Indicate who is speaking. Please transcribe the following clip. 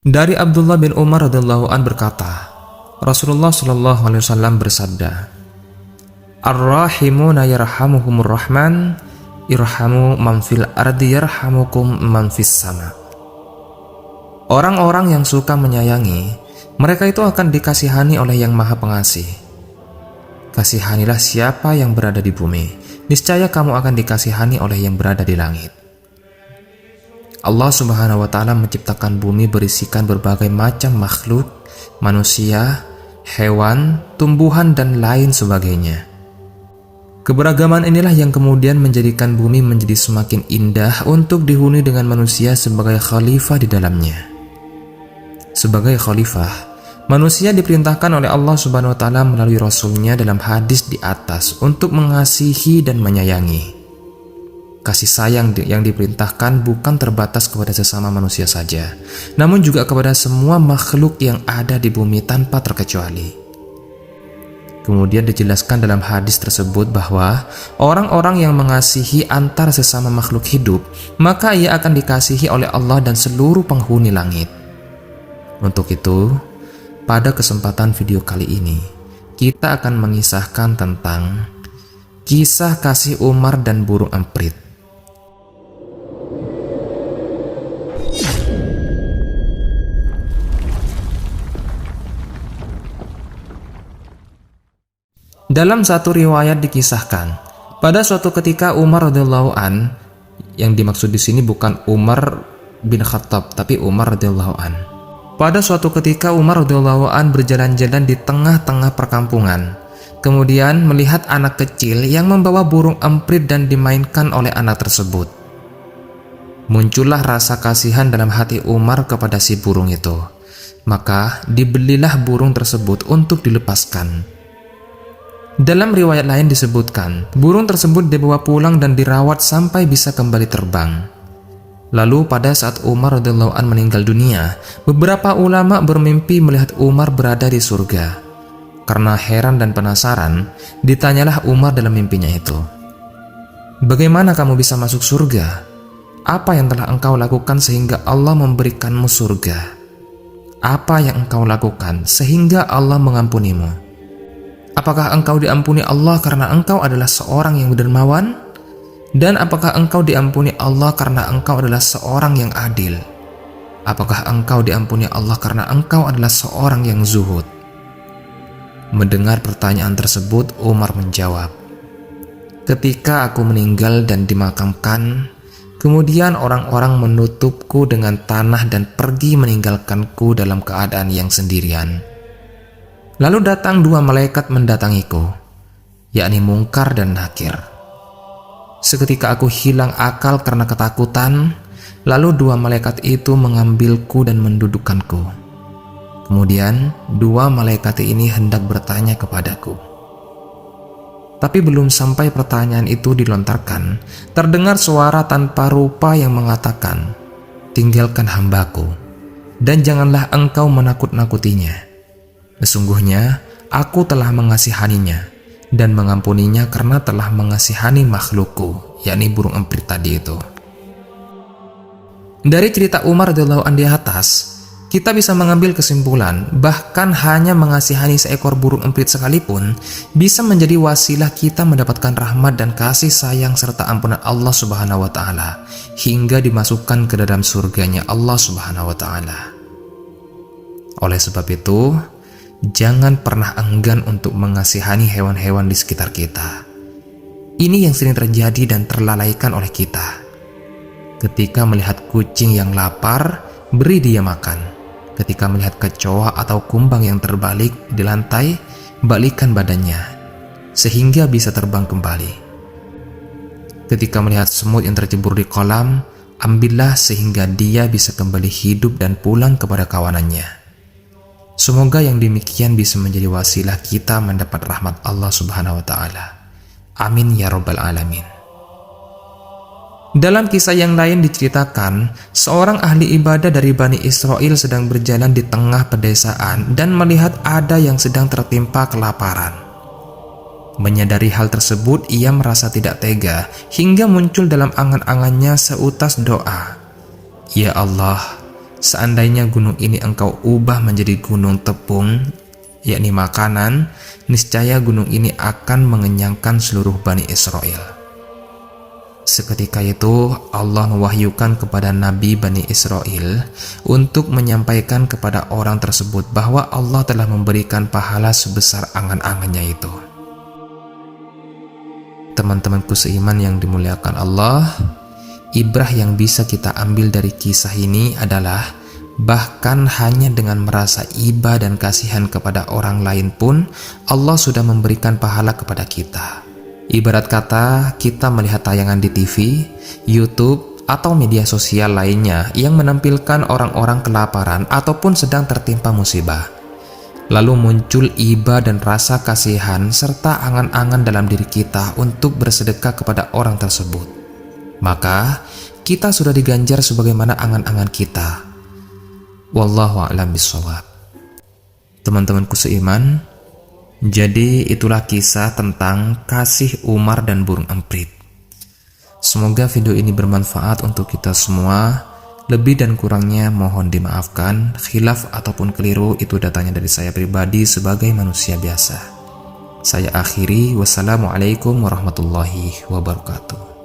Speaker 1: Dari Abdullah bin Umar radhiyallahu an berkata, Rasulullah shallallahu alaihi wasallam bersabda, Ar-rahimuna yarhamuhumur rahman, irhamu man fil ardi yarhamukum man fis sama. Orang-orang yang suka menyayangi, mereka itu akan dikasihani oleh Yang Maha Pengasih. Kasihanilah siapa yang berada di bumi, niscaya kamu akan dikasihani oleh yang berada di langit. Allah Subhanahu wa Ta'ala menciptakan bumi berisikan berbagai macam makhluk, manusia, hewan, tumbuhan, dan lain sebagainya. Keberagaman inilah yang kemudian menjadikan bumi menjadi semakin indah untuk dihuni dengan manusia sebagai khalifah di dalamnya. Sebagai khalifah, manusia diperintahkan oleh Allah Subhanahu wa Ta'ala melalui Rasul-Nya dalam hadis di atas untuk mengasihi dan menyayangi. Kasih sayang yang diperintahkan bukan terbatas kepada sesama manusia saja, namun juga kepada semua makhluk yang ada di bumi tanpa terkecuali. Kemudian dijelaskan dalam hadis tersebut bahwa orang-orang yang mengasihi antara sesama makhluk hidup, maka ia akan dikasihi oleh Allah dan seluruh penghuni langit. Untuk itu, pada kesempatan video kali ini, kita akan mengisahkan tentang kisah kasih Umar dan burung emprit. Dalam satu riwayat dikisahkan, pada suatu ketika Umar radhiyallahu an, yang dimaksud di sini bukan Umar bin Khattab, tapi Umar radhiyallahu an. Pada suatu ketika Umar radhiyallahu an berjalan-jalan di tengah-tengah perkampungan, kemudian melihat anak kecil yang membawa burung emprit dan dimainkan oleh anak tersebut. Muncullah rasa kasihan dalam hati Umar kepada si burung itu, maka dibelilah burung tersebut untuk dilepaskan. Dalam riwayat lain disebutkan, burung tersebut dibawa pulang dan dirawat sampai bisa kembali terbang. Lalu pada saat Umar radhiyallahu an meninggal dunia, beberapa ulama bermimpi melihat Umar berada di surga. Karena heran dan penasaran, ditanyalah Umar dalam mimpinya itu, "Bagaimana kamu bisa masuk surga? Apa yang telah engkau lakukan sehingga Allah memberikanmu surga? Apa yang engkau lakukan sehingga Allah mengampunimu? Apakah engkau diampuni Allah karena engkau adalah seorang yang dermawan? Dan apakah engkau diampuni Allah karena engkau adalah seorang yang adil? Apakah engkau diampuni Allah karena engkau adalah seorang yang zuhud?" Mendengar pertanyaan tersebut, Umar menjawab, "Ketika aku meninggal dan dimakamkan, kemudian orang-orang menutupku dengan tanah dan pergi meninggalkanku dalam keadaan yang sendirian. Lalu datang dua malaikat mendatangiku, yakni Mungkar dan Nakir. Seketika aku hilang akal karena ketakutan, lalu dua malaikat itu mengambilku dan mendudukkanku. Kemudian dua malaikat ini hendak bertanya kepadaku. Tapi belum sampai pertanyaan itu dilontarkan, terdengar suara tanpa rupa yang mengatakan, 'Tinggalkan hambaku, dan janganlah engkau menakut-nakutinya. Sesungguhnya aku telah mengasihaninya dan mengampuninya karena telah mengasihani makhlukku," yakni burung emprit tadi itu. Dari cerita Umar radhiyallahu anhu di atas, kita bisa mengambil kesimpulan bahkan hanya mengasihani seekor burung emprit sekalipun bisa menjadi wasilah kita mendapatkan rahmat dan kasih sayang serta ampunan Allah Subhanahu wa Ta'ala hingga dimasukkan ke dalam surganya Allah Subhanahu wa Ta'ala. Oleh sebab itu, jangan pernah enggan untuk mengasihani hewan-hewan di sekitar kita. Ini yang sering terjadi dan terlalaikan oleh kita. Ketika melihat kucing yang lapar, beri dia makan. Ketika melihat kecoa atau kumbang yang terbalik di lantai, balikkan badannya sehingga bisa terbang kembali. Ketika melihat semut yang tercebur di kolam, ambillah sehingga dia bisa kembali hidup dan pulang kepada kawanannya. Semoga yang demikian bisa menjadi wasilah kita mendapat rahmat Allah Subhanahu wa Ta'ala. Amin ya Rabbal Alamin. Dalam kisah yang lain diceritakan, seorang ahli ibadah dari Bani Israel sedang berjalan di tengah pedesaan dan melihat ada yang sedang tertimpa kelaparan. Menyadari hal tersebut, ia merasa tidak tega hingga muncul dalam angan-angannya seutas doa, "Ya Allah, seandainya gunung ini engkau ubah menjadi gunung tepung, yakni makanan, niscaya gunung ini akan mengenyangkan seluruh Bani Israel. Seketika itu Allah mewahyukan kepada Nabi Bani Israel untuk menyampaikan kepada orang tersebut bahwa Allah telah memberikan pahala sebesar angan-angannya itu. Teman-temanku seiman yang dimuliakan Allah, ibrah yang bisa kita ambil dari kisah ini adalah bahkan hanya dengan merasa iba dan kasihan kepada orang lain pun Allah sudah memberikan pahala kepada kita. Ibarat kata kita melihat tayangan di TV, YouTube, atau media sosial lainnya yang menampilkan orang-orang kelaparan ataupun sedang tertimpa musibah. Lalu muncul iba dan rasa kasihan serta angan-angan dalam diri kita untuk bersedekah kepada orang tersebut. Maka kita sudah diganjar sebagaimana angan-angan kita. Wallahu a'lam bishawab. Teman-temanku seiman, jadi itulah kisah tentang kasih Umar dan burung emprit. Semoga video ini bermanfaat untuk kita semua. Lebih dan kurangnya mohon dimaafkan. Khilaf ataupun keliru itu datangnya dari saya pribadi sebagai manusia biasa. Saya akhiri. Wassalamualaikum warahmatullahi wabarakatuh.